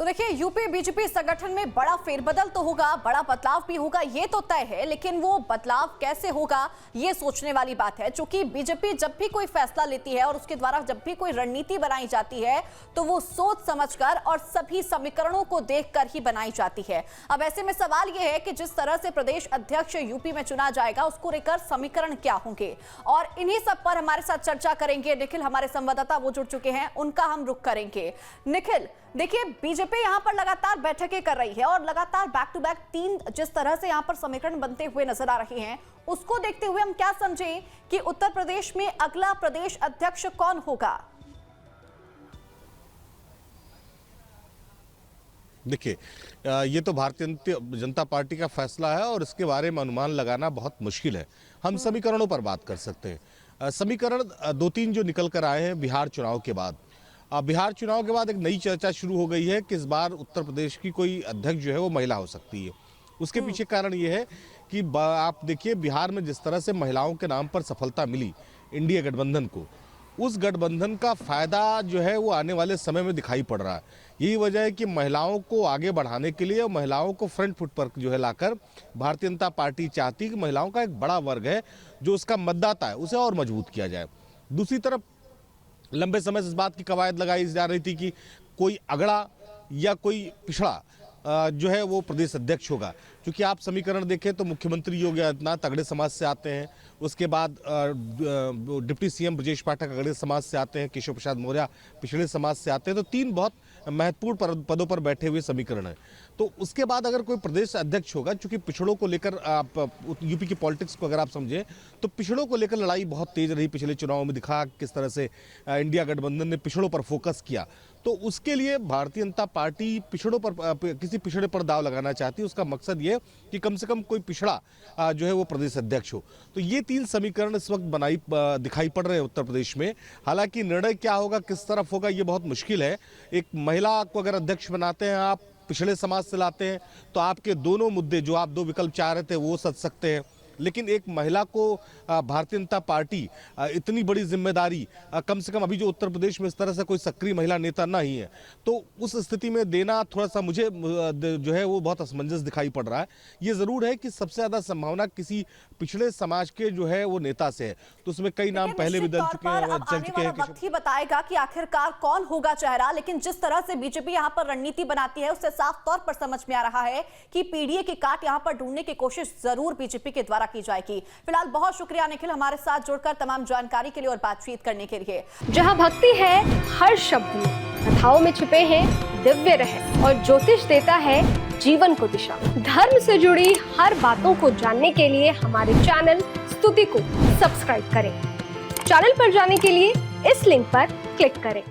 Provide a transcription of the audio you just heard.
तो देखिए, UP BJP संगठन में बड़ा फेरबदल तो होगा, बड़ा बदलाव भी होगा, ये तो तय है। लेकिन वो बदलाव कैसे होगा, ये सोचने वाली बात है। क्योंकि बीजेपी जब भी कोई फैसला लेती है और उसके द्वारा जब भी कोई रणनीति बनाई जाती है तो वो सोच समझकर और सभी समीकरणों को देखकर ही बनाई जाती है। अब ऐसे में सवाल ये है कि जिस तरह से प्रदेश अध्यक्ष यूपी में चुना जाएगा, उसको लेकर समीकरण क्या होंगे, और इन्हीं सब पर हमारे साथ चर्चा करेंगे निखिल, हमारे संवाददाता वो जुड़ चुके हैं, उनका हम रुख करेंगे। निखिल, देखिए, बीजेपी यहां पर लगातार बैठकें कर रही है और लगातार बैक टू बैक 3 जिस तरह से यहां पर समीकरण बनते हुए नजर आ रहे हैं, उसको देखते हुए हम क्या समझें कि उत्तर प्रदेश में अगला प्रदेश अध्यक्ष कौन होगा? देखिए, ये तो भारतीय जनता पार्टी का फैसला है और इसके बारे में अनुमान लगाना बहुत मुश्किल है। हम समीकरणों पर बात कर सकते हैं। समीकरण 2-3 जो निकल कर आए हैं बिहार चुनाव के बाद। बिहार चुनाव के बाद एक नई चर्चा शुरू हो गई है कि इस बार उत्तर प्रदेश की कोई अध्यक्ष जो है वो महिला हो सकती है। उसके पीछे कारण ये है कि आप देखिए, बिहार में जिस तरह से महिलाओं के नाम पर सफलता मिली इंडिया गठबंधन को, उस गठबंधन का फायदा जो है वो आने वाले समय में दिखाई पड़ रहा है। यही वजह है कि महिलाओं को आगे बढ़ाने के लिए और महिलाओं को फ्रंट फुट पर जो है लाकर भारतीय जनता पार्टी चाहती है कि महिलाओं का एक बड़ा वर्ग है जो उसका मतदाता है, उसे और मजबूत किया जाए। दूसरी तरफ लंबे समय से इस बात की कवायद लगाई जा रही थी कि कोई अगड़ा या कोई पिछड़ा जो है वो प्रदेश अध्यक्ष होगा। क्योंकि आप समीकरण देखें तो मुख्यमंत्री योगी आदित्यनाथ अगड़े समाज से आते हैं, उसके बाद डिप्टी सीएम ब्रजेश पाठक अगड़े समाज से आते हैं, केशव प्रसाद मौर्य पिछड़े समाज से आते हैं। तो 3 बहुत महत्वपूर्ण पदों पर बैठे हुए समीकरण है। तो उसके बाद अगर कोई प्रदेश अध्यक्ष होगा, चूंकि पिछड़ों को लेकर आप यूपी की पॉलिटिक्स को अगर आप समझें तो पिछड़ों को लेकर लड़ाई बहुत तेज रही। पिछले चुनावों में दिखा किस तरह से इंडिया गठबंधन ने पिछड़ों पर फोकस किया। तो उसके लिए भारतीय जनता पार्टी पिछड़ों पर किसी पिछड़े पर दाव लगाना चाहती है। उसका मकसद ये कि कम से कम कोई पिछड़ा जो है वो प्रदेश अध्यक्ष हो। तो ये 3 समीकरण इस वक्त दिखाई पड़ रहे हैं उत्तर प्रदेश में। हालांकि निर्णय क्या होगा, किस तरफ होगा, ये बहुत मुश्किल है। एक महिला को अगर अध्यक्ष बनाते हैं, आप पिछड़े समाज से लाते हैं, तो आपके दोनों मुद्दे जो आप 2 विकल्प चाह रहे थे वो सच सकते हैं। लेकिन एक महिला को भारतीय जनता पार्टी इतनी बड़ी जिम्मेदारी, कम से कम अभी जो उत्तर प्रदेश में इस तरह से कोई सक्रिय महिला नेता नहीं है, तो उस स्थिति में देना थोड़ा सा मुझे जो है वो बहुत असमंजस दिखाई पड़ रहा है। ये जरूर है कि सबसे ज्यादा संभावना किसी पिछड़े समाज के जो है वो नेता से है। तो उसमें कई नाम पहले भी चल चुके हैं। वक्त ही बताएगा कि आखिरकार कौन होगा चेहरा। लेकिन जिस तरह से बीजेपी यहाँ पर रणनीति बनाती है, उससे साफ तौर पर समझ में आ रहा है कि पीडीए की काट यहाँ पर ढूंढने की कोशिश जरूर बीजेपी के द्वारा की जाएगी। फिलहाल बहुत शुक्रिया निखिल, हमारे साथ जुड़कर तमाम जानकारी के लिए और बातचीत करने के लिए। जहां भक्ति है हर शब्द में, कथाओं में छुपे हैं दिव्य रहस्य और ज्योतिष देता है जीवन को दिशा। धर्म से जुड़ी हर बातों को जानने के लिए हमारे चैनल स्तुति को सब्सक्राइब करें। चैनल पर जाने के लिए इस लिंक पर क्लिक करें।